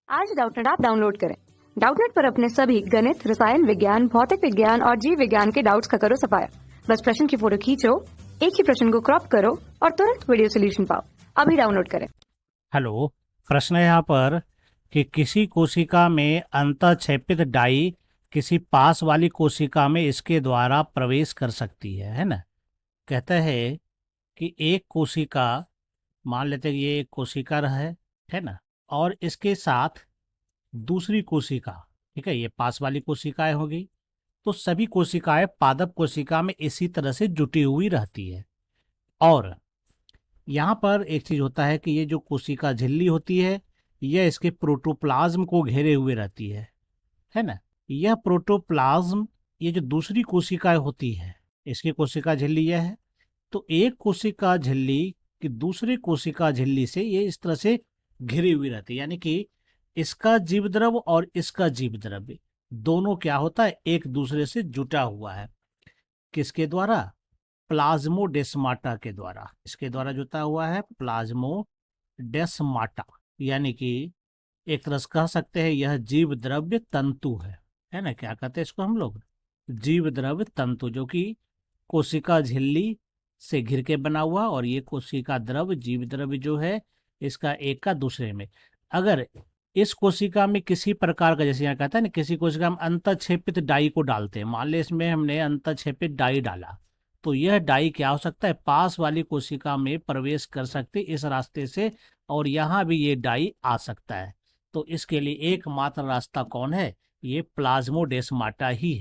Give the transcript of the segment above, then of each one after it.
आज Doubtnut app download करें। Doubtnut पर अपने सभी गणित, रसायन विज्ञान, भौतिक विज्ञान और जीव विज्ञान के डाउट्स का करो सफाया। बस प्रश्न की फोटो खींचो, एक ही प्रश्न को क्रॉप करो और तुरंत वीडियो सोल्यूशन पाओ। अभी डाउनलोड करें। हेलो, प्रश्न है यहाँ पर कि किसी कोशिका में अंतःक्षेपित डाई किसी पास वाली कोशिका में इसके द्वारा प्रवेश कर सकती है ना। कहता है कि एक कोशिका, मान लेते हैं ये एक कोशिका है ना, और इसके साथ दूसरी कोशिका, ठीक है, ये पास वाली कोशिकाएं होगी। तो सभी कोशिकाएं पादप कोशिका में इसी तरह से जुटी हुई रहती है। और यहाँ पर एक चीज होता है कि ये जो कोशिका झिल्ली होती है यह इसके प्रोटोप्लाज्म को घेरे हुए रहती है ना। यह प्रोटोप्लाज्म, ये जो दूसरी कोशिकाएं होती है, इसकी कोशिका झिल्ली यह है। तो एक कोशिका झिल्ली की दूसरी कोशिका झिल्ली से ये इस तरह से घिरी हुई रहती है, यानी कि इसका जीवद्रव और इसका जीवद्रव्य दोनों क्या होता है, एक दूसरे से जुटा हुआ है। किसके द्वारा? प्लाज्मोडेस्माटा के द्वारा। इसके द्वारा जुटा हुआ है प्लाज्मोडेस्माटा, यानी कि एक तरह से कह सकते हैं यह जीव द्रव्य तंतु है ना। क्या कहते हैं इसको हम लोग? जीव द्रव्य तंतु, जो कि कोशिका झिल्ली से घिर के बना हुआ। और ये कोशिका द्रव, जीव द्रव्य जो है इसका एक का दूसरे में, अगर इस कोशिका में किसी प्रकार का, जैसे यहाँ कहता है ना, किसी कोशिका में अंतःक्षेपित डाई को डालते हैं, मान ले इसमें हमने अंतःक्षेपित डाई डाला, तो यह डाई क्या हो सकता है, पास वाली कोशिका में प्रवेश कर सकती इस रास्ते से, और यहाँ भी ये डाई आ सकता है। तो इसके लिए एकमात्र रास्ता कौन है? ये प्लाज्मोडेस्माटा ही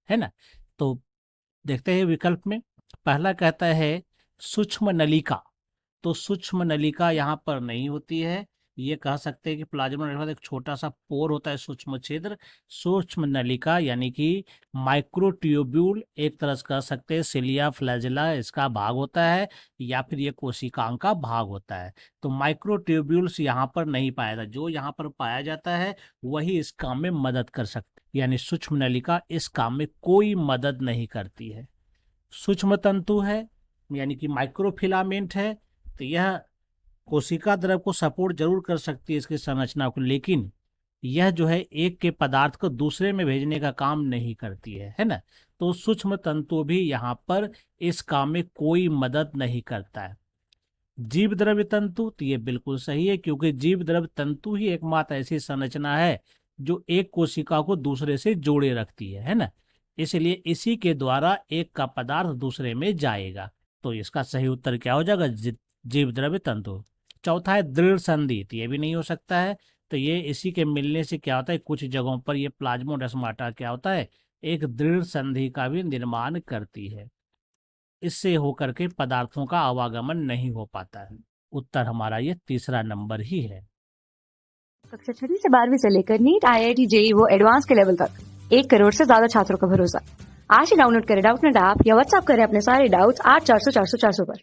है ना। तो देखते हैं विकल्प में, पहला कहता है सूक्ष्म नलिका। तो सूक्ष्म नलिका यहाँ पर नहीं होती है। ये कह सकते हैं कि प्लाज्मा एक छोटा सा पोर होता है, सूक्ष्म छिद्र। सूक्ष्म नलिका यानी कि माइक्रोट्यूब्यूल, एक तरह से कह सकते हैं सिलिया फ्लैजेला इसका भाग होता है, या फिर ये कोशिकांग का भाग होता है। तो माइक्रोट्यूब्यूल्स यहाँ पर नहीं पाया जाता। जो यहाँ पर पाया जाता है वही इस काम में मदद कर सकते, यानी सूक्ष्म नलिका इस काम में कोई मदद नहीं करती है। सूक्ष्म तंतु है यानी कि माइक्रोफिलामेंट है, तो यह कोशिका द्रव को सपोर्ट जरूर कर सकती है इसकी संरचना को, लेकिन यह जो है एक के पदार्थ को दूसरे में भेजने का काम नहीं करती है ना। तो सूक्ष्म तंतु भी यहाँ पर इस काम में कोई मदद नहीं करता है। जीव द्रव्य तंतु, तो ये बिल्कुल सही है, क्योंकि जीव द्रव्य तंतु ही एकमात्र ऐसी संरचना है जो एक कोशिका को दूसरे से जोड़े रखती है ना। इसलिए इसी के द्वारा एक का पदार्थ दूसरे में जाएगा। तो इसका सही उत्तर क्या हो जाएगा? जीव द्रव्य तंतु। चौथा है दृढ़ संधि, तो ये भी नहीं हो सकता है। तो ये इसी के मिलने से क्या होता है, कुछ जगहों पर ये प्लाज्मोडेस्माटा क्या होता है, एक दृढ़ संधि का भी निर्माण करती है। इससे होकर के पदार्थों का आवागमन नहीं हो पाता है। उत्तर हमारा ये तीसरा नंबर ही है। कक्षा 6 से 12वीं से लेकर नीट, IIT, JEE वो एडवांस के लेवल तक 1 करोड़ से ज्यादा छात्रों का भरोसा। आज ही डाउनलोड करें डाउटनेट ऐप या व्हाट्सएप करें अपने सारे डाउट्स 8400 400 400 पर।